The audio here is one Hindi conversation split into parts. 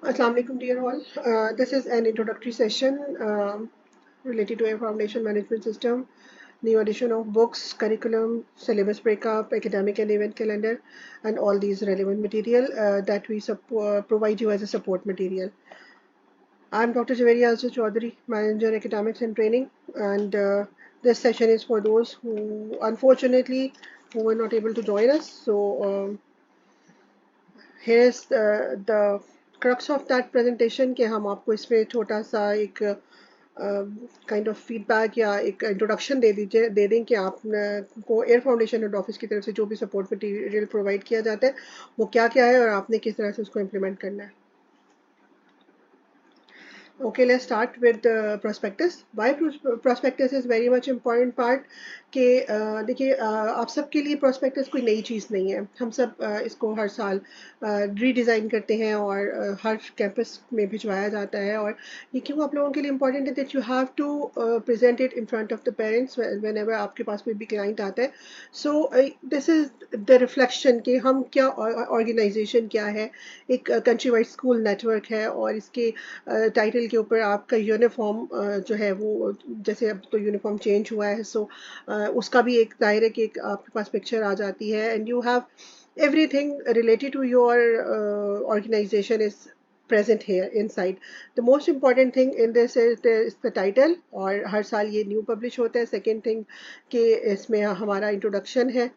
Assalamu alaikum dear all. This is an introductory session related to a foundation management system, new edition of books, curriculum, syllabus breakup, academic and event calendar, and all these relevant material that we provide you as a support material. I'm Dr. Javeri Azza Chaudhary, Manager Academics and Training, and this session is for those who unfortunately who were not able to join us. So here's the crux of that presentation कि हम आपको इसमें छोटा सा एक काइंड ऑफ फीडबैक या एक इंट्रोडक्शन दे दें कि आप को एयर फाउंडेशन हेड ऑफिस की तरफ से जो भी सपोर्ट मटेरियल प्रोवाइड किया जाता है वो क्या क्या है और आपने किस तरह से उसको इम्प्लीमेंट करना है. Okay, let's start with the prospectus. Why prospectus is very much important part कि देखिए आप सबके लिए prospectus कोई नई चीज़ नहीं है. हम सब इसको हर साल रीडिज़ाइन करते हैं और हर कैंपस में भिजवाया जाता है और ये क्यों आप लोगों के लिए important है that you have to present it in front of the parents whenever आपके पास कोई भी client आता है. So this is the reflection कि हम क्या organization क्या है, एक country wide school network है और इसके टाइटल के ऊपर आपका यूनिफॉर्म जो है वो जैसे अब तो यूनिफॉर्म चेंज हुआ है सो उसका भी एक जाहिर है कि एक आपके पास पिक्चर आ जाती है and you have everything related to your organization is present here inside. The most important thing in this is the title और हर साल ये न्यू पब्लिश होता है. सेकेंड थिंग कि इसमें हमारा इंट्रोडक्शन है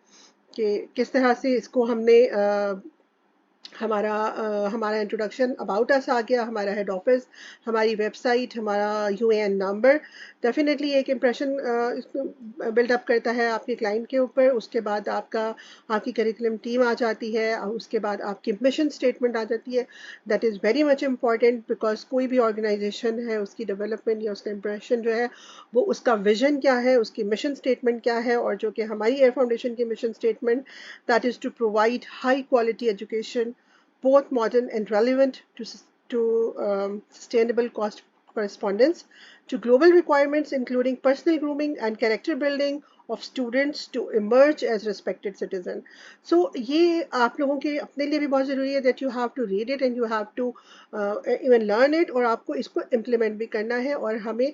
कि किस तरह से इसको हमने हमारा इंट्रोडक्शन अबाउट अस आ गया, हमारा हेड ऑफिस, हमारी वेबसाइट, हमारा यूएएन नंबर डेफिनेटली एक इम्प्रेशन बिल्डअप करता है आपके क्लाइंट के ऊपर. उसके बाद आपकी करिकुलम टीम आ जाती है और उसके बाद आपकी मिशन स्टेटमेंट आ जाती है. That is very much important because कोई भी ऑर्गेनाइजेशन है उसकी डेवलपमेंट या उसका इम्प्रेशन जो है वो उसका विजन क्या है, उसकी मिशन स्टेटमेंट क्या है और जो कि हमारी एयर फाउंडेशन की mission statement that is to provide high quality education both modern and relevant to sustainable cost correspondence, to global requirements including personal grooming and character building of students to emerge as respected citizen. So ये आप लोगों के अपने लिए भी बहुत ज़रूरी है that you have to read it and you have to even learn it और आपको इसको implement भी करना है और हमें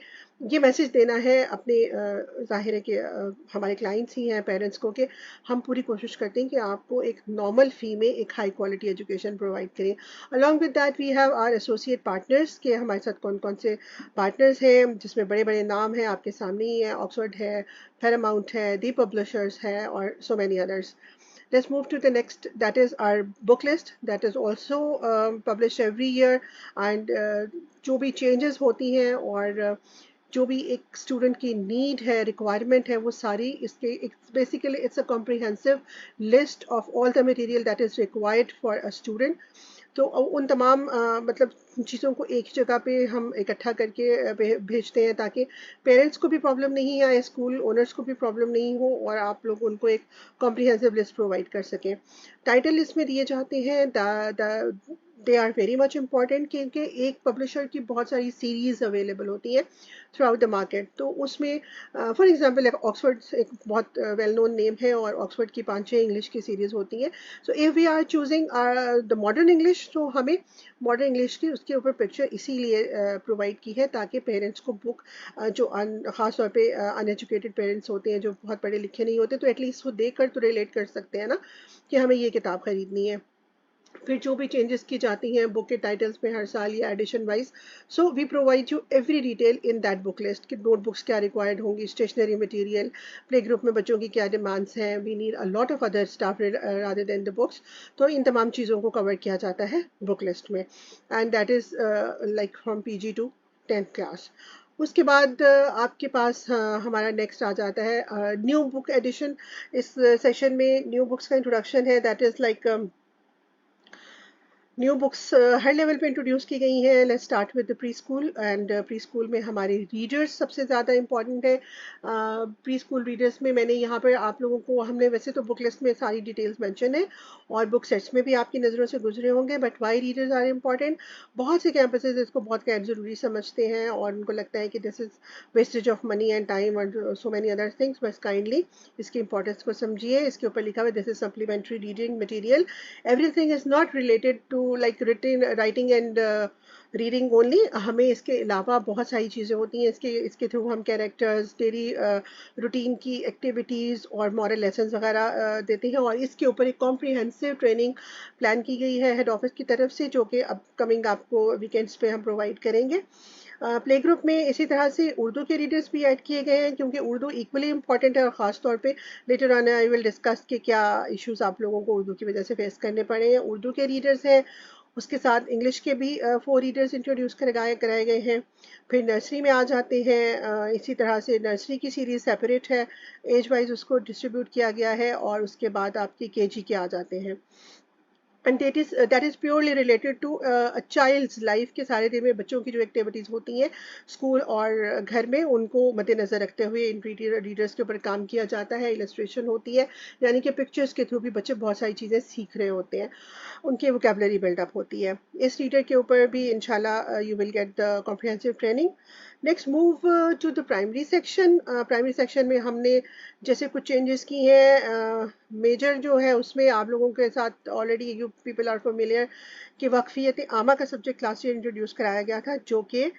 ये मैसेज देना है अपने ज़ाहिर है कि हमारे क्लाइंट्स ही हैं पेरेंट्स को कि हम पूरी कोशिश करते हैं कि आपको एक नॉर्मल फ़ी में एक हाई क्वालिटी एजुकेशन प्रोवाइड करें. Along with that we have our associate partners के हमारे साथ कौन कौन से पार्टनर्स हैं जिसमें बड़े बड़े नाम हैं आपके सामने ही है. ऑक्सफोर्ड है, पैरामाउंट है, दी पब्लिशर्स है और so many others. Let's move to the next, that is our book list that is also published every year and जो भी changes होती हैं और जो भी एक स्टूडेंट की नीड है, रिक्वायरमेंट है, वो सारी इसके basically it's a comprehensive list of all the material that is required for a student. तो उन तमाम मतलब चीज़ों को एक ही जगह पे हम इकट्ठा करके भेजते हैं ताकि पेरेंट्स को भी प्रॉब्लम नहीं आए, स्कूल ओनर्स को भी प्रॉब्लम नहीं हो और आप लोग उनको एक कॉम्प्रिहेंसिव लिस्ट प्रोवाइड कर सकें. टाइटल इसमें दिए जाते हैं they are very much important क्योंकि एक पब्लिशर की बहुत सारी सीरीज़ अवेलेबल होती हैं थ्रू आउट द मार्केट. तो उसमें फॉर एग्जांपल ऑक्सफोर्ड एक बहुत वेल नोन नेम है और ऑक्सफोर्ड की 5-6 इंग्लिश की सीरीज़ होती हैं. So if we are choosing the modern English तो हमें मॉडर्न इंग्लिश की उसके ऊपर पिक्चर इसीलिए प्रोवाइड की है ताकि पेरेंट्स को बुक जो ख़ास तौर पे अनएजुकेटेड पेरेंट्स होते हैं जो बहुत पढ़े लिखे नहीं होते तो एटलीस्ट वो देख कर तो रिलेट कर सकते हैं ना कि हमें ये किताब खरीदनी है. फिर जो भी चेंजेस की जाती हैं बुक के टाइटल्स में हर साल या edition wise. So we provide you every detail in that book list कि नोटबुक्स क्या रिक्वायर्ड होंगी, स्टेशनरी मटेरियल, प्ले ग्रुप में बच्चों की क्या डिमांड्स हैं, we need a lot of other staff rather than the books. तो इन तमाम चीज़ों को कवर किया जाता है बुक लिस्ट में and that is like from PG to 10th class. उसके बाद आपके पास हमारा नेक्स्ट आ जाता है न्यू बुक एडिशन. इस सेशन में न्यू बुक्स का इंट्रोडक्शन है that is like new books her level पे इंट्रोड्यूस की गई हैं. Let's start with the pre school and pre school में हमारे रीडर्स सबसे ज़्यादा इंपॉर्टेंट है. प्री स्कूल रीडर्स में मैंने यहाँ पर आप लोगों को हमने वैसे तो बुक लिस्ट में सारी डिटेल्स मेंशन है और बुक सेट्स में भी आपकी नज़रों से गुजरे होंगे but why readers are important. बहुत से कैंपसेस इसको बहुत गैर ज़रूरी समझते हैं और उनको लगता है कि this is wastage of money and time और सो मैनी अदर थिंग्स. बस काइंडली इसकी इंपॉर्टेंस को समझिए. इसके ऊपर लिखा हुआ this is supplementary reading material. Everything is not related to do like written writing and reading only, हमें इसके अलावा बहुत सारी चीज़ें होती हैं इसके थ्रू हम कैरेक्टर्स, डेली रूटीन की एक्टिविटीज़ और मॉरल लेसन्स वगैरह देते हैं। और इसके ऊपर एक कॉम्प्रिहेंसिव ट्रेनिंग प्लान की गई है हेड ऑफिस की तरफ से, जो कि अपकमिंग आपको वीकेंड्स पे हम प्रोवाइड करेंगे। प्ले ग्रुप में इसी तरह से उर्दू के रीडर्स भी ऐड किए गए हैं, क्योंकि उर्दू इक्वली इंपॉर्टेंट है। और ख़ास तौर पे later on I will discuss कि क्या इश्यूज आप लोगों को उर्दू की वजह से फेस करने पड़े हैं। उर्दू के रीडर्स हैं, उसके साथ इंग्लिश के भी 4 रीडर्स इंट्रोड्यूस कराए गए हैं। फिर नर्सरी में आ जाते हैं, इसी तरह से नर्सरी की सीरीज़ सेपरेट है, एज वाइज उसको डिस्ट्रीब्यूट किया गया है। और उसके बाद आपकी केजी के आ जाते हैं। And that is purely related to a child's life के सारे दिन में बच्चों की जो एक्टिविटीज़ होती हैं स्कूल और घर में, उनको मद्देनज़र रखते हुए इन रीडर्स के ऊपर काम किया जाता है। इलस्ट्रेशन होती है, यानी कि पिक्चर्स के थ्रू भी बच्चे बहुत सारी चीज़ें सीख रहे होते हैं, उनकी वोकेबलरी बिल्डअप होती है। इस रीडर के ऊपर भी इंशाल्लाह you will get the comprehensive training. Next move to the primary section. Primary section में हमने जैसे कुछ चेंजेस की हैं। मेजर जो है उसमें आप लोगों के साथ already you people are familiar कि वाकफियत आमा का सब्जेक्ट लास्ट ईयर इंट्रोड्यूस कराया गया था, जो कि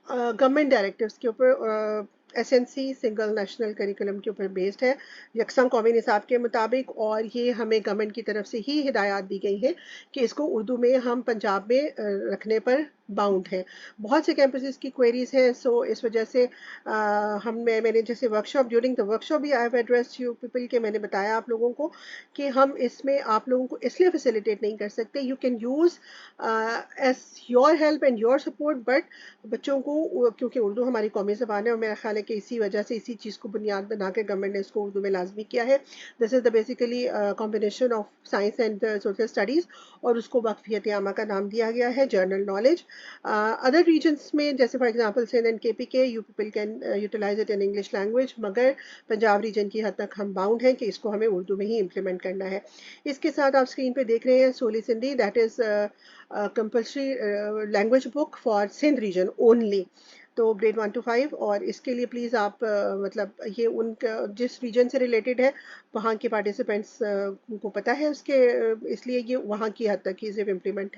गवर्नमेंट डायरेक्टिव्स के ऊपर एसएनसी सिंगल नेशनल करिकुलम के ऊपर बेस्ड है, यकसम कौमी निसाब के मुताबिक। और ये हमें गवर्नमेंट की तरफ से ही हिदायत दी गई है कि इसको उर्दू में हम पंजाब में रखने पर बाउंड है। बहुत से कैंपसेस की क्वेरीज हैं, सो इस वजह से मैंने जैसे वर्कशॉप ड्यूरिंग द वर्कशॉप भी I have addressed you people के मैंने बताया आप लोगों को कि हम इसमें आप लोगों को इसलिए फैसिलिटेट नहीं कर सकते। You can use as your help and your support, but बच्चों को, क्योंकि उर्दू हमारी कौमी ज़बान है और मेरा ख्याल है कि इसी वजह से इसी चीज़ को बुनियाद बना के गवर्नमेंट ने इसको उर्दू में लाजमी किया है। This is the basically combination of science and social studies, और उसको वाकफियत आमा का नाम दिया गया है, जनरल नॉलेज। अदर रीजन्स में जैसे for example Sindh and KPK, you people can utilize it in English language, मगर पंजाब रीजन की हद तक हम बाउंड हैं कि इसको हमें उर्दू में ही इम्प्लीमेंट करना है। इसके साथ आप स्क्रीन पे देख रहे हैं solely Sindhi, that is compulsory language book for Sindh region only, तो ग्रेड 1 to 5। और इसके लिए प्लीज़ आप मतलब ये उनका जिस रीजन से रिलेटेड है वहाँ के पार्टिसिपेंट्स को पता है उसके, इसलिए ये वहाँ की हद तक ही सिर्फ इम्प्लीमेंट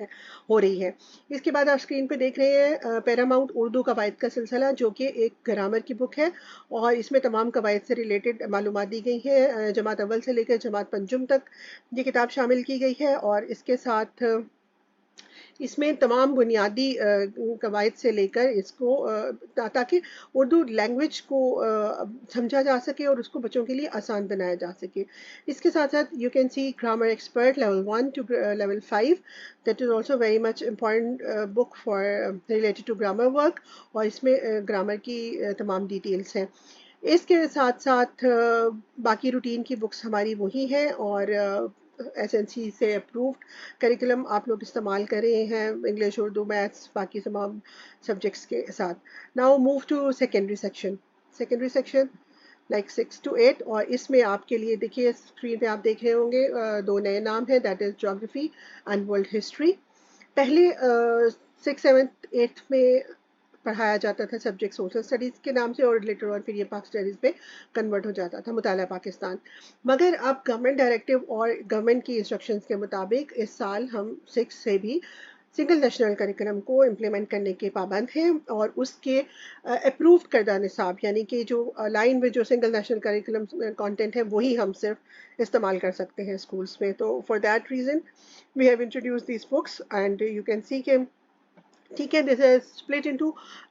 हो रही है। इसके बाद आप स्क्रीन पे देख रहे हैं पैरामाउंट उर्दू कवायद का सिलसिला, जो कि एक ग्रामर की बुक है और इसमें तमाम कवायद से रिलेटेड मालूमात दी गई है। जमात अव्वल से लेकर जमात पंजुम तक ये किताब शामिल की गई है। और इसके साथ इसमें तमाम बुनियादी कवायद से लेकर इसको ताकि उर्दू लैंग्वेज को समझा जा सके और उसको बच्चों के लिए आसान बनाया जा सके। इसके साथ साथ you can see grammar expert level 1 to level 5, that is also very much important book for related to grammar work, और इसमें ग्रामर की तमाम डिटेल्स हैं। इसके साथ साथ बाकी रूटीन की बुक्स हमारी वही हैं, और एसएनसी से अप्रूव्ड करिकुलम आप लोग इस्तेमाल कर रहे हैं, इंग्लिश, उर्दू, मैथ्स, बाकी तमाम सब्जेक्ट्स के साथ। Now move to secondary section. Secondary section like 6 to 8, और इसमें आपके लिए देखिए स्क्रीन पे आप देख रहे होंगे दो नए नाम हैं, that is geography and world history. पहले 6, 7, 8 में पढ़ाया जाता था सब्जेक्ट सोशल स्टडीज़ के नाम से, और लेटर और फिर ये पाक स्टडीज़ पे कन्वर्ट हो जाता था, मुताला पाकिस्तान। मगर अब गवर्नमेंट डायरेक्टिव और गवर्नमेंट की इंस्ट्रक्शंस के मुताबिक इस साल हम 6 से भी सिंगल नेशनल करिकुलम को इम्प्लीमेंट करने के पाबंद हैं, और उसके अप्रूव्ड करदा निसाब यानी कि जो लाइन में जो सिंगल नेशनल करिकुलम कंटेंट है वही हम सिर्फ इस्तेमाल कर सकते हैं स्कूल्स में। तो for that reason we have introduce these books, and you can see के ठीक है, this is split into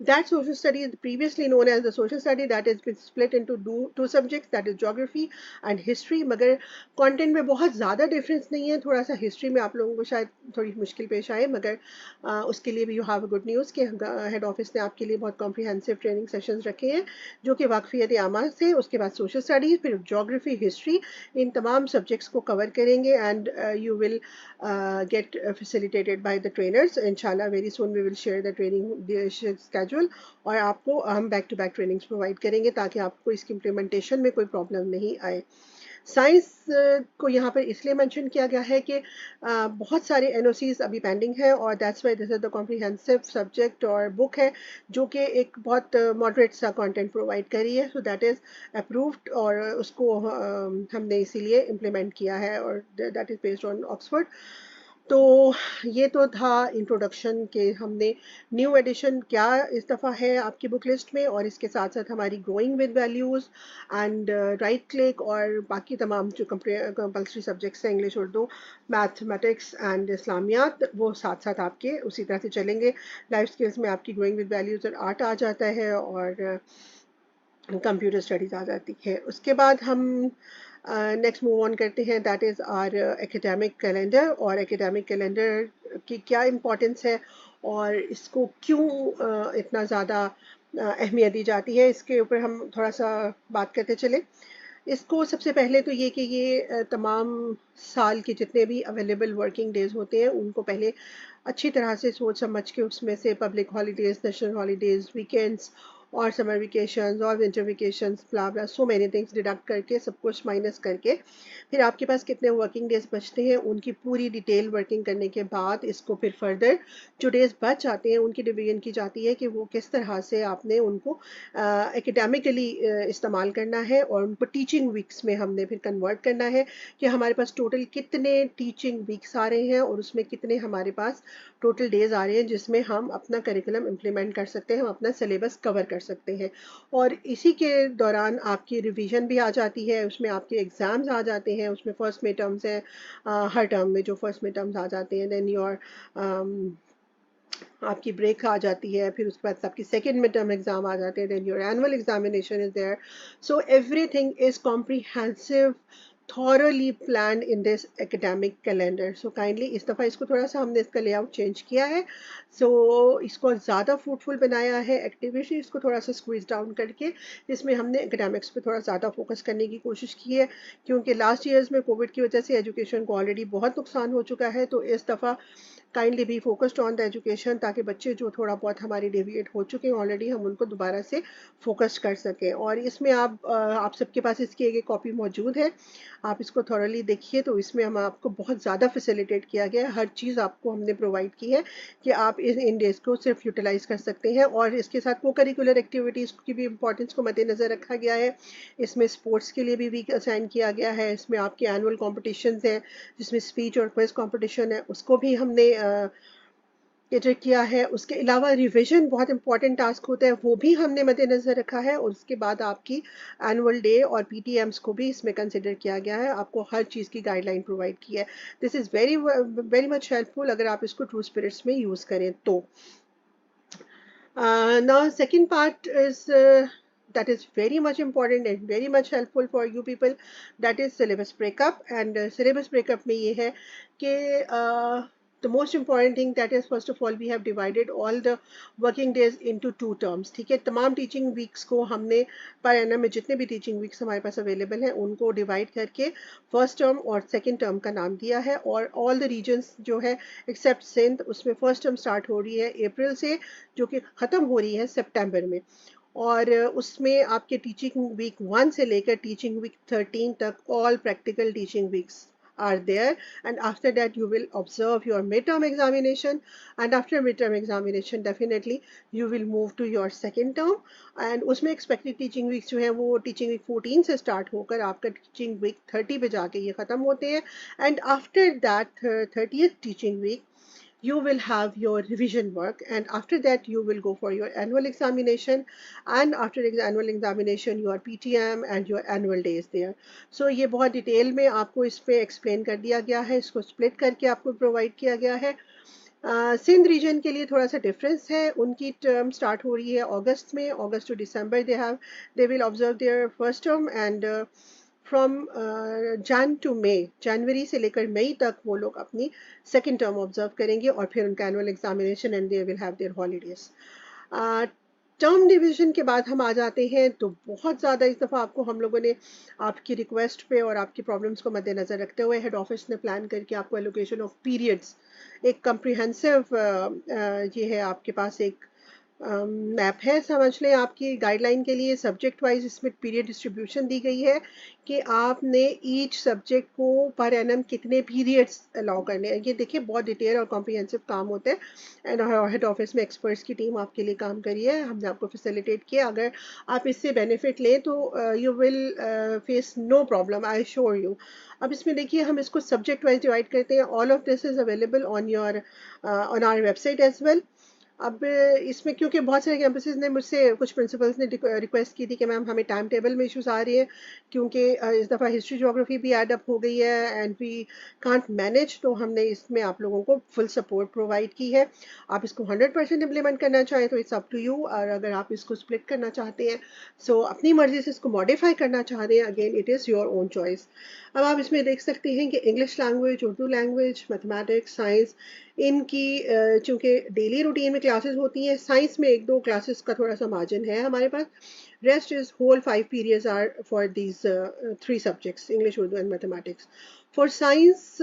that social study previously known as the social study that has been split into two subjects, that is geography and history। मगर कंटेंट में बहुत ज़्यादा डिफरेंस नहीं है, थोड़ा सा हिस्ट्री में आप लोगों को शायद थोड़ी मुश्किल पेश आए, मगर उसके लिए भी you have a good news कि हेड ऑफिस ने आपके लिए बहुत कॉम्प्रिहेंसिव ट्रेनिंग सेशंस रखे हैं, जो कि वाकफियत आमा से, उसके बाद सोशल स्टडीज़, फिर जोग्राफी, हिस्ट्री, इन तमाम सब्जेक्ट्स को कवर करेंगे। And you will get facilitated by the trainers inshallah very soon we will share the training schedule, और आपको हम back to back trainings provide करेंगे ताकि आपको इसकी इम्प्लीमेंटेशन में कोई प्रॉब्लम नहीं आए। साइंस को यहाँ पर इसलिए मेंशन किया गया है कि बहुत सारे एनओसीज अभी पेंडिंग है, और that's why this is the comprehensive subject और बुक है जो कि एक बहुत मॉडरेट सा कंटेंट प्रोवाइड कर रही है, सो दैट इज़ अप्रूव्ड, और उसको हमने इसीलिए इम्प्लीमेंट किया है, और that is based on Oxford. तो ये तो था इंट्रोडक्शन के हमने न्यू एडिशन क्या इस दफ़ा है आपकी बुक लिस्ट में, और इसके साथ साथ हमारी growing with values and right click और बाकी तमाम जो कंपल्सरी सब्जेक्ट्स हैं, इंग्लिश, उर्दू, मैथमेटिक्स एंड इस्लामियात, वो साथ साथ आपके उसी तरह से चलेंगे। लाइफ स्किल्स में आपकी ग्रोइंग विद वैल्यूज़ और आर्ट आ जाता है, और कंप्यूटर स्टडीज़ आ जाती है। उसके बाद हम नेक्स्ट मूव ऑन करते हैं, that is our academic calendar. और एकेडमिक कैलेंडर की क्या इम्पोर्टेंस है और इसको क्यों इतना ज़्यादा अहमियत दी जाती है, इसके ऊपर हम थोड़ा सा बात करते चले। इसको सबसे पहले तो ये कि ये तमाम साल के जितने भी अवेलेबल वर्किंग डेज़ होते हैं उनको पहले अच्छी तरह से सोच समझ के उसमें से public holidays, national holidays, weekends और समर वेकेशंस और विंटर वेकेशंस, ब्ला ब्ला, सो मैनी थिंग्स डिडक्ट करके, सब कुछ माइनस करके, फिर आपके पास कितने वर्किंग डेज बचते हैं उनकी पूरी डिटेल वर्किंग करने के बाद इसको फिर फर्दर जो डेज बच जाते हैं उनकी डिवीजन की जाती है कि वो किस तरह से आपने उनको एकेडमिकली इस्तेमाल करना है, और उनको टीचिंग वीक्स में हमने फिर कन्वर्ट करना है कि हमारे पास टोटल कितने टीचिंग वीक्स आ रहे हैं और उसमें कितने हमारे पास टोटल डेज आ रहे हैं जिसमें हम अपना करिकुलम इम्प्लीमेंट कर सकते हैं, हम अपना सिलेबस कवर कर सकते हैं। और इसी के दौरान आपकी रिवीजन भी आ जाती है, उसमें आपके एग्ज़ाम्स आ जाते हैं, उसमें फर्स्ट मिड टर्म्स हैं, हर टर्म में जो फर्स्ट मिड टर्म्स आ जाते हैं, देन योर आपकी ब्रेक आ जाती है, फिर उसके बाद आपकी सेकेंड मिड टर्म एग्जाम आ जाते हैं, then your annual examination is there. So everything is comprehensive, thoroughly planned in this academic calendar. So kindly इस दफ़ा इसको थोड़ा सा हमने इसका लेआउट चेंज किया है, सो इसको ज़्यादा फ्रूटफुल बनाया है, एक्टिविटी इसको थोड़ा सा स्क्वीज डाउन करके इसमें हमने एकेडमिक्स पे थोड़ा ज़्यादा फोकस करने की कोशिश की है, क्योंकि लास्ट ईयर्स में कोविड की वजह से एजुकेशन को ऑलरेडी बहुत नुकसान हो चुका है। तो इस दफ़ा kindly be focused on the education, ताकि बच्चे जो थोड़ा बहुत हमारे डेविएट हो चुके हैं ऑलरेडी, हम उनको दोबारा से फोकस कर सकें। और इसमें आप सबके पास इसकी एक कॉपी मौजूद है, आप इसको थॉरली देखिए। तो इसमें हम आपको बहुत ज़्यादा फैसिलिटेट किया गया है, हर चीज़ आपको हमने प्रोवाइड की है कि आप इन डेज़ को सिर्फ यूटिलाइज़ कर सकते हैं। और इसके साथ को करिकुलर एक्टिविटीज़ की भी इंपॉर्टेंस को मद्देनज़र रखा गया है। इसमें स्पोर्ट्स के लिए भी वीक असाइन किया गया है, इसमें आपके एनुअल कॉम्पिटिशन्स हैं जिसमें स्पीच और क्विज कॉम्पिटिशन है, उसको भी हमने कैटर किया है। उसके अलावा रिवीजन बहुत इंपॉर्टेंट टास्क होता है, वो भी हमने मद्देनज़र रखा है। और उसके बाद आपकी एनुअल डे और पीटीएम्स को भी इसमें कंसिडर किया गया है, आपको हर चीज़ की गाइडलाइन प्रोवाइड की है। This is very very much helpful अगर आप इसको ट्रू स्पिरिट्स में यूज़ करें तो। Now second part is that is very much important and very much helpful for you people, that is syllabus breakup. And syllabus breakup में ये है कि the most important thing that is, first of all, we have divided all the working days into 2 terms। ठीक है, तमाम टीचिंग वीक्स को हमने पर एनम में जितने भी टीचिंग वीक्स हमारे पास अवेलेबल हैं उनको डिवाइड करके फर्स्ट टर्म और सेकेंड टर्म का नाम दिया है। और ऑल द रीजन्स जो है एक्सेप्ट सिंध, उसमें फर्स्ट टर्म स्टार्ट हो रही है अप्रैल से, जो कि ख़त्म हो रही है सितंबर में। और उसमें आपके टीचिंग वीक 1 से लेकर टीचिंग वीक 13 तक all practical teaching weeks are there, and after that you will observe your midterm examination, and after midterm examination definitely you will move to your second term। and उसमें expected teaching weeks जो है वो teaching week 14 से start होकर आपका teaching week 30 पे जाके ये ख़त्म होते हैं। and after that 30th teaching week you will have your revision work, and after that you will go for your annual examination, and after annual examination your PTM and your annual days there। so ये बहुत डिटेल में आपको इस पे एक्सप्लेन कर दिया गया है, इसको स्प्लिट करके आपको प्रोवाइड किया गया है। सिंध रीजन के लिए थोड़ा सा डिफरेंस है, उनकी टर्म स्टार्ट हो रही है अगस्त में, August to December they will observe their first term, and from Jan to May, जनवरी से लेकर मई तक वो लोग अपनी सेकेंड टर्म ऑब्जर्व करेंगे, और फिर उनका annual examination and they will have their holidays. Term division के बाद हम आ जाते हैं, तो बहुत ज़्यादा इस दफ़ा आपको हम लोगों ने आपकी रिक्वेस्ट पे और आपकी प्रॉब्लम्स को मद्देनज़र रखते हुए हेड ऑफिस ने प्लान करके आपको एलोकेशन ऑफ पीरियड्स, एक कम्प्रिहेंसिव ये है आपके पास एक मैप है, समझ लें। आपकी गाइडलाइन के लिए सब्जेक्ट वाइज इसमें पीरियड डिस्ट्रीब्यूशन दी गई है कि आपने ईच सब्जेक्ट को पर एनम कितने पीरियड्स अलाउ करने हैं। ये देखिए बहुत डिटेल और कॉम्प्रिहेंसिव काम होते हैं, एंड हेड ऑफिस में एक्सपर्ट्स की टीम आपके लिए काम करी है, हमने आपको फैसिलिटेट किया। अगर आप इससे बेनिफिट लें तो you will face no problem, I sure you. अब इसमें देखिए हम इसको सब्जेक्ट वाइज डिवाइड करते हैं। All of this is available on your on our website as well. अब इसमें क्योंकि बहुत सारे कैंपसेस ने मुझसे, कुछ प्रिंसिपल्स ने रिक्वेस्ट की थी कि मैम हमें टाइम टेबल में इश्यूज आ रही है, क्योंकि इस दफ़ा हिस्ट्री ज्योग्राफी भी ऐड अप हो गई है एंड वी कांट मैनेज, तो हमने इसमें आप लोगों को फुल सपोर्ट प्रोवाइड की है। आप इसको 100% इम्प्लीमेंट करना चाहें तो इट्स अप टू यू, और अगर आप इसको स्प्लिट करना चाहते हैं, सो अपनी मर्जी से इसको मॉडिफाई करना चाहते हैं, again it is your own choice. अब आप इसमें देख सकते हैं कि English language, Urdu language, mathematics, science, इनकी चूँकि डेली रूटीन में क्लासेस होती हैं। साइंस में 1-2 क्लासेस का थोड़ा सा मार्जिन है हमारे पास। Rest is whole 5 periods are for these 3 subjects, English, Urdu and mathematics. For science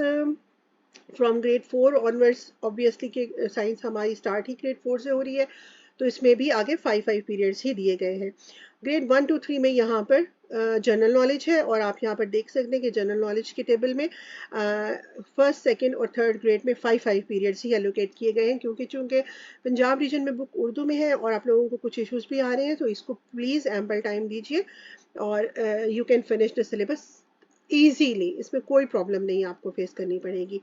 from grade 4 onwards, obviously कि साइंस हमारी स्टार्ट ही ग्रेड 4 से हो रही है, तो इसमें भी आगे 5 पीरियड्स ही दिए गए हैं। ग्रेड 1 to 3 में यहाँ पर जनरल नॉलेज है, और आप यहाँ पर देख सकते हैं कि जनरल नॉलेज के टेबल में फर्स्ट, सेकंड और थर्ड ग्रेड में 5 पीरियड्स ही एलोकेट किए गए हैं, क्योंकि चूंकि पंजाब रीजन में बुक उर्दू में है और आप लोगों को कुछ इश्यूज भी आ रहे हैं, तो इसको प्लीज़ एम्पल टाइम दीजिए और you can finish the syllabus easily. इसमें कोई प्रॉब्लम नहीं आपको फेस करनी पड़ेगी।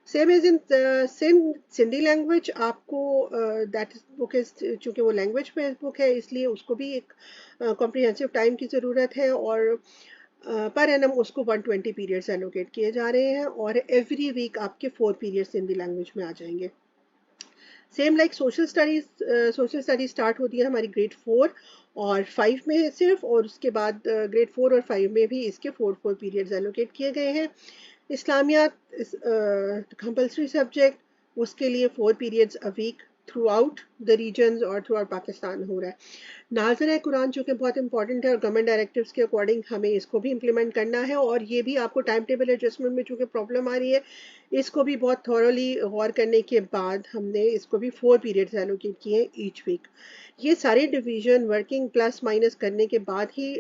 Same as in Sindhi language, आपको दैट बुक इज, चूँकि वो लैंग्वेज पे बुक है इसलिए उसको भी एक कॉम्प्रिहेंसिव टाइम की ज़रूरत है, और पर एनम उसको 120 पीरियड्स एलोकेट किए जा रहे हैं, और एवरी वीक आपके 4 पीरियड्स हिंदी लैंग्वेज में आ जाएंगे। Same like social studies start होती है हमारी ग्रेड 4 और 5 में सिर्फ, और उसके बाद ग्रेड 4 और 5 में भी इसके 4 पीरियड्स एलोकेट किए गए हैं। इस्लामियात कंपल्सरी सब्जेक्ट, उसके लिए 4 periods a week throughout the regions और थ्रू आउट पाकिस्तान हो रहा है। नाज़िर कुरान चूँकि बहुत इंपॉर्टेंट है और गवर्नमेंट डायरेक्टिव्स के अकॉर्डिंग हमें इसको भी इम्प्लीमेंट करना है, और ये भी आपको टाइम टेबल एडजस्टमेंट में चूँकि प्रॉब्लम आ रही है, इसको भी बहुत थॉरली गौर करने के बाद हमने इसको भी 4 पीरियड्स एलोकेट किए हैं ईच वीक। ये सारे डिवीजन वर्किंग प्लस माइनस करने के बाद ही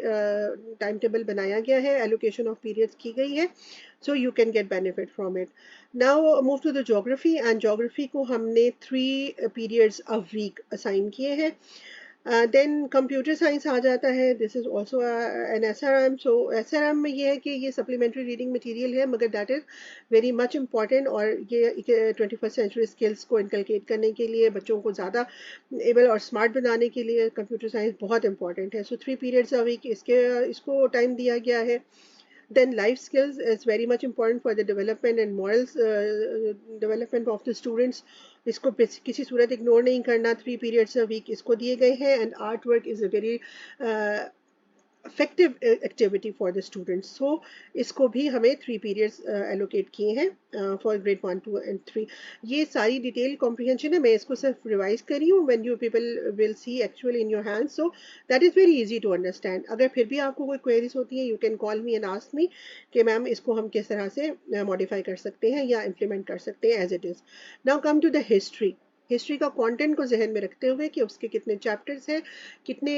टाइम टेबल बनाया गया है, एलोकेशन ऑफ पीरियड्स की गई है, so you can get benefit from it. Now move to the geography, and geography को हमने 3 periods a week assign किए हैं। देन कंप्यूटर साइंस आ जाता है, this is also an SRM। So SRM में ये है कि ये सप्लीमेंट्री रीडिंग मटेरियल है, मगर that is very much important, और ये 21st सेंचुरी स्किल्स को इनकलकेट करने के लिए, बच्चों को ज़्यादा एबल और स्मार्ट बनाने के लिए कंप्यूटर साइंस बहुत इंपॉर्टेंट है। सो 3 पीरियड्स अ वीक इसको टाइम दिया गया है। Then life skills is very much important for the development and morals development of the students. इसको किसी सूरत इग्नोर नहीं करना। 3 periods a week इसको दिए गए हैं, and artwork is a very effective activity for the students. So इसको भी हमें 3 periods allocate किए हैं for grade 1, 2 and 3। ये सारी डिटेल कॉम्प्रिहेंशन है, मैं इसको सिर्फ रिवाइज कर रही हूँ। when you people will see actually in your hands, so that is very easy to understand। अगर फिर भी आपको कोई क्वेरीज होती हैं, you can call me and ask me कि मैम इसको हम किस तरह से मॉडिफाई कर सकते हैं या इम्प्लीमेंट कर सकते हैं as it is। now come to the history का कंटेंट को जहन में रखते हुए कि उसके कितने चैप्टर्स हैं, कितने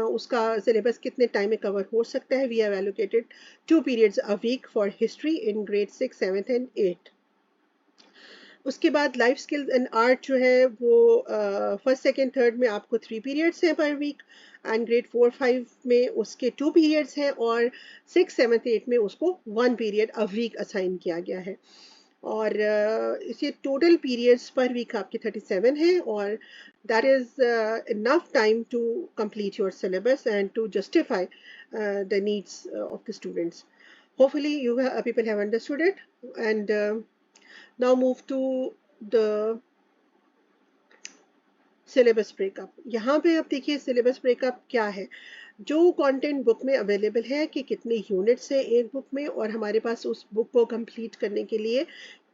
उसका सिलेबस कितने टाइम में कवर हो सकता है, we have allocated 2 periods a week for history in grade 6, 7th and 8। उसके बाद लाइफ स्किल्स एंड आर्ट जो है वो फर्स्ट, सेकंड, थर्ड में आपको 3 पीरियड्स हैं पर वीक, एंड ग्रेड 4, 5 में उसके 2 पीरियड्स हैं, और 6, 7, 8 में उसको 1 पीरियड अ वीक असाइन किया गया है। और इसे टोटल पीरियड्स पर वीक आपके 37 हैं, और that is enough time to complete your syllabus and to justify the needs of the students. Hopefully you people have understood it, and now move to the syllabus breakup. यहाँ पे अब देखिए सिलेबस ब्रेकअप क्या है। जो कंटेंट बुक में अवेलेबल है कि कितने यूनिट्स हैं एक बुक में, और हमारे पास उस बुक को कंप्लीट करने के लिए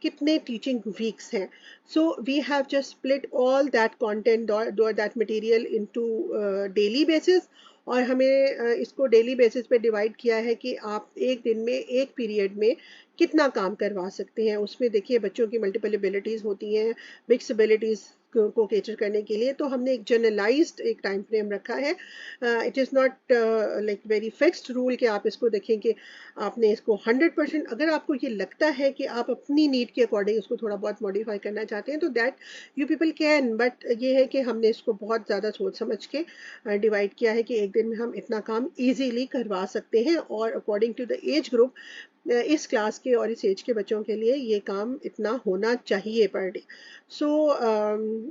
कितने टीचिंग वीक्स हैं। So we have just split all that content और that material into daily basis, और हमें इसको डेली बेसिस पे डिवाइड किया है कि आप एक दिन में एक पीरियड में कितना काम करवा सकते हैं। उसमें देखिए बच्चों की मल्टीपल एबिलिटीज़ होती हैं, मिक्स एबिलिटीज़ को कैटर करने के लिए, तो हमने एक जनरलाइज्ड एक टाइम फ्रेम रखा है। It is not like very fixed rule कि आप इसको देखें कि आपने इसको 100%, अगर आपको ये लगता है कि आप अपनी नीड के अकॉर्डिंग इसको थोड़ा बहुत मॉडिफाई करना चाहते हैं तो that you people can, but ये है कि हमने इसको बहुत ज़्यादा सोच समझ के डिवाइड किया है कि एक दिन में हम इतना काम ईजीली करवा सकते हैं, और according to the age group इस क्लास के और इस एज के बच्चों के लिए ये काम इतना होना चाहिए per day. So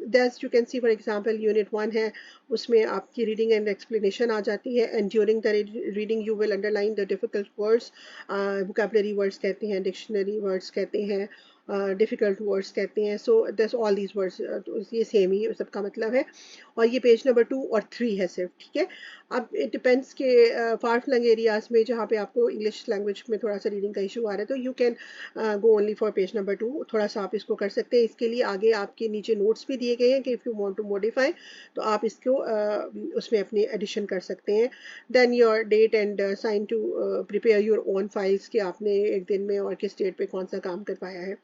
that's you can C for example unit 1 है, उसमें आपकी रीडिंग एंड एक्सप्लेनेशन आ जाती है, and during the reading you will underline the difficult words, vocabulary words कहते हैं, डिक्शनरी वर्ड्स कहते हैं, डिफ़िकल्ट वर्ड्स कहते हैं। सो दस ऑल दीज वर्ड्स, ये सेम ही सबका मतलब है। और ये पेज नंबर 2 और 3 है सिर्फ, ठीक है। अब इट डिपेंड्स के फार फ्लंग एरियाज में जहाँ पे आपको इंग्लिश लैंग्वेज में थोड़ा सा रीडिंग का इशू आ रहा है, तो you can go only for page number 2, थोड़ा सा आप इसको कर सकते हैं। इसके लिए आगे आपके नीचे नोट्स भी दिए गए हैं कि if you want to modify तो आप इसको उसमें अपनी एडिशन कर सकते हैं। Then your date and sign to prepare your own files कि आपने एक दिन में और किस डेट पे कौन सा काम करवाया है।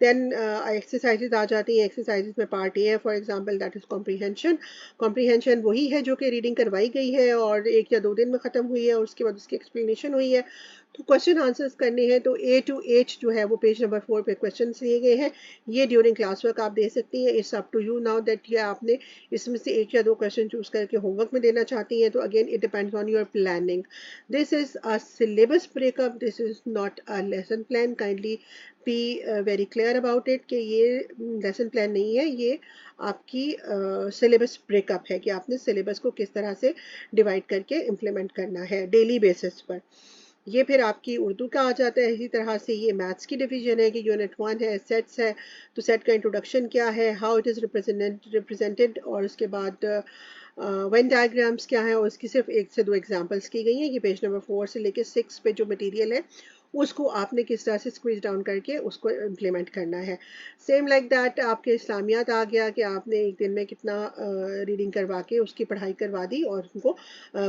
देन एक्सरसाइजेज आ जाती हैं। एक्सरसाइजेज में पार्ट ए है for example, that is comprehension. Comprehension वही है जो कि रीडिंग करवाई गई है और 1 या 2 दिन में ख़त्म हुई है और उसके बाद उसकी एक्सप्लेनेशन हुई है। तो क्वेश्चन आंसर्स करने हैं तो ए टू एच जो है वो पेज नंबर 4 पे क्वेश्चन लिए गए हैं। ये ड्यूरिंग क्लास वर्क आप दे सकती हैं। It's up to you now that ये आपने इसमें से 1 या 2 क्वेश्चन चूज करके होमवर्क में देना चाहती हैं, तो again it depends on your planning. This is a syllabus breakup, this is not a lesson plan. Kindly be very clear about it कि ये लेसन प्लान नहीं है, ये आपकी सिलेबस ब्रेकअप है कि आपने सिलेबस को किस तरह से डिवाइड करके इम्प्लीमेंट करना है डेली बेसिस पर। ये फिर आपकी उर्दू का आ जाता है। इसी तरह से ये मैथ्स की डिवीजन है कि यूनिट 1 है, सेट्स है, तो सेट का इंट्रोडक्शन क्या है, हाउ इट इज़ रिप्रेजेंटेड, और उसके बाद वेन डायग्राम्स क्या है, और उसकी सिर्फ 1 से 2 एग्जांपल्स की गई हैं। ये पेज नंबर 4 से लेके 6 पे जो मटेरियल है उसको आपने किस तरह से स्क्वीज डाउन करके उसको इम्प्लीमेंट करना है। सेम लाइक दैट आपके इस्लामियात आ गया कि आपने एक दिन में कितना रीडिंग करवा के उसकी पढ़ाई करवा दी और उनको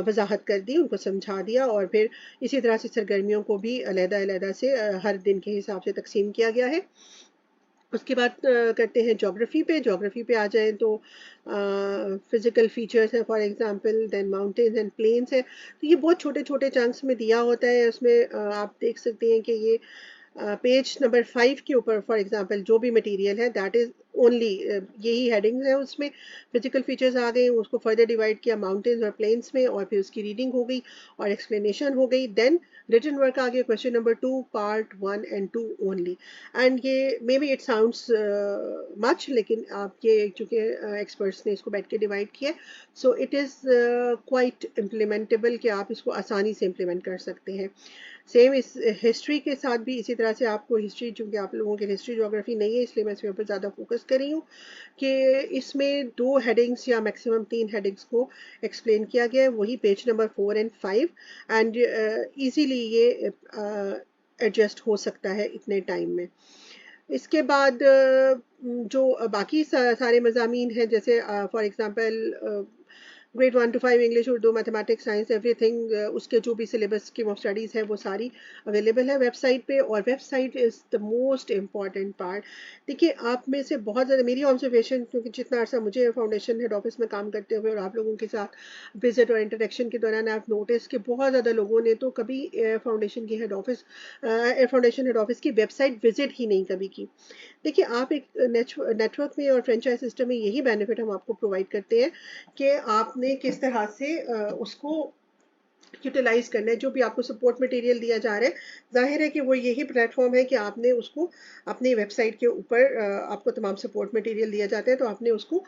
वजाहत कर दी, उनको समझा दिया, और फिर इसी तरह से सरगर्मियों को भी अलग-अलग से हर दिन के हिसाब से तकसीम किया गया है। उसके बाद करते हैं ज्योग्राफी पे। ज्योग्राफी पे आ जाएँ तो फिज़िकल फीचर्स हैं for example, then mountains and plains है। तो ये बहुत छोटे-छोटे चंक्स में दिया होता है। उसमें आप देख सकते हैं कि ये पेज नंबर 5 के ऊपर फॉर एग्जांपल जो भी मटेरियल है दैट इज़ ओनली यही हेडिंग्स है। उसमें फिजिकल फीचर्स आ गए, उसको फर्दर डिवाइड किया माउंटेन्स और प्लेन्स में, और फिर उसकी रीडिंग हो गई और एक्सप्लेनेशन हो गई। देन रिटन वर्क आ गया question number 2 part 1 and 2 only. And ये maybe it sounds much, लेकिन आप ये चूँकि एक्सपर्ट्स ने इसको बैठ के डिवाइड किया, so it is quite implementable कि आप इसको आसानी से इम्प्लीमेंट कर सकते हैं। सेम इस हिस्ट्री के साथ भी इसी तरह से आपको हिस्ट्री, चूँकि आप लोगों की हिस्ट्री ज्योग्राफी नहीं है इसलिए मैं इसके ऊपर ज़्यादा फोकस कर रही हूँ कि इसमें 2 हेडिंग्स या मैक्सिमम 3 हेडिंग्स को एक्सप्लेन किया गया है, वही page number 4 and 5, and easily ये एडजस्ट हो सकता है इतने टाइम में। इसके बाद जो बाकी सारे मज़ामीन हैं, जैसे for example grade 1 to 5 English, Urdu, mathematics, science, everything, उसके जो भी सिलेबस स्कीम ऑफ स्टडीज़ है वो सारी अवेलेबल है वेबसाइट पे। और website is the most important part. देखिए आप में से बहुत ज़्यादा, मेरी ऑब्जर्वेशन, क्योंकि जितना अर्सा मुझे फाउंडेशन हेड ऑफिस में काम करते हुए और आप लोगों के साथ विजिट और इंटरेक्शन के दौरान आप नोटिस कि बहुत ज़्यादा लोगों ने तो कभी फाउंडेशन की head office foundation head office की वेबसाइट विजिट ही नहीं कभी की। देखिए आप एक नेटवर्क में और फ्रेंचाइज सिस्टम में यही बेनिफिट हम आपको प्रोवाइड करते हैं कि आपने किस तरह से उसको यूटिलाइज करना है। जो भी आपको सपोर्ट मटेरियल दिया जा रहा है, जाहिर है कि वो यही प्लेटफॉर्म है कि आपने उसको अपनी वेबसाइट के ऊपर आपको तमाम सपोर्ट मटेरियल दिया जाता है, तो आपने उसको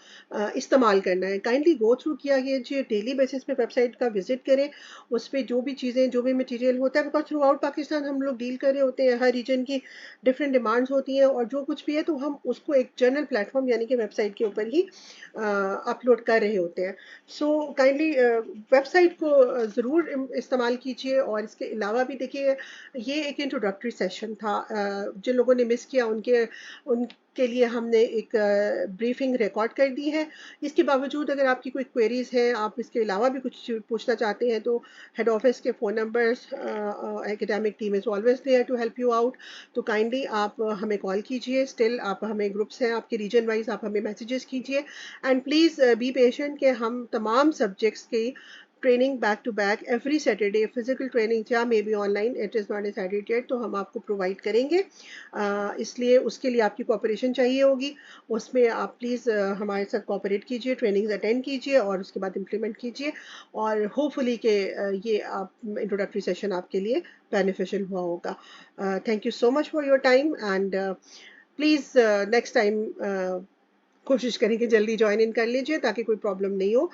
इस्तेमाल करना है। काइंडली गो थ्रू किया कीजिए, डेली बेसिस पे वेबसाइट का विजिट करें, उस पर जो भी चीज़ें, जो भी मटीरियल होता है, बिकॉज थ्रू आउट पाकिस्तान हम लोग डील कर रहे होते हैं, हर रीजन की डिफरेंट डिमांड्स होती हैं, और जो कुछ भी है तो हम उसको एक जनरल प्लेटफॉर्म यानी कि वेबसाइट के ऊपर ही अपलोड कर रहे होते हैं। सो काइंडली वेबसाइट को ज़रूर ज़रूर इस्तेमाल कीजिए। और इसके अलावा भी देखिए, ये एक इंट्रोडक्टरी सेशन था, जिन लोगों ने मिस किया उनके लिए हमने एक ब्रीफिंग रिकॉर्ड कर दी है। इसके बावजूद अगर आपकी कोई क्वेरीज हैं, आप इसके अलावा भी कुछ पूछना चाहते हैं, तो हेड ऑफिस के phone numbers, academic team is always there to help you out. तो काइंडली आप हमें कॉल कीजिए। स्टिल आप हमें, ग्रुप्स हैं आपके रीजन वाइज, आप हमें मैसेजेस कीजिए। एंड प्लीज़ बी पेशेंट कि हम तमाम सब्जेक्ट्स की training back to back every Saturday, physical training या maybe online, it is not decided yet, तो हम आपको प्रोवाइड करेंगे। इसलिए उसके लिए आपकी कोऑपरेशन चाहिए होगी। उसमें आप प्लीज़ हमारे साथ कोऑपरेट कीजिए, ट्रेनिंग्स अटेंड कीजिए और उसके बाद इम्प्लीमेंट कीजिए। और होपफुली कि ये आप इंट्रोडक्टरी सेशन आपके लिए बेनिफिशियल हुआ होगा। Thank you so much for your time. And please next time कोशिश करें कि जल्दी ज्वाइन इन कर लीजिए ताकि कोई प्रॉब्लम नहीं हो।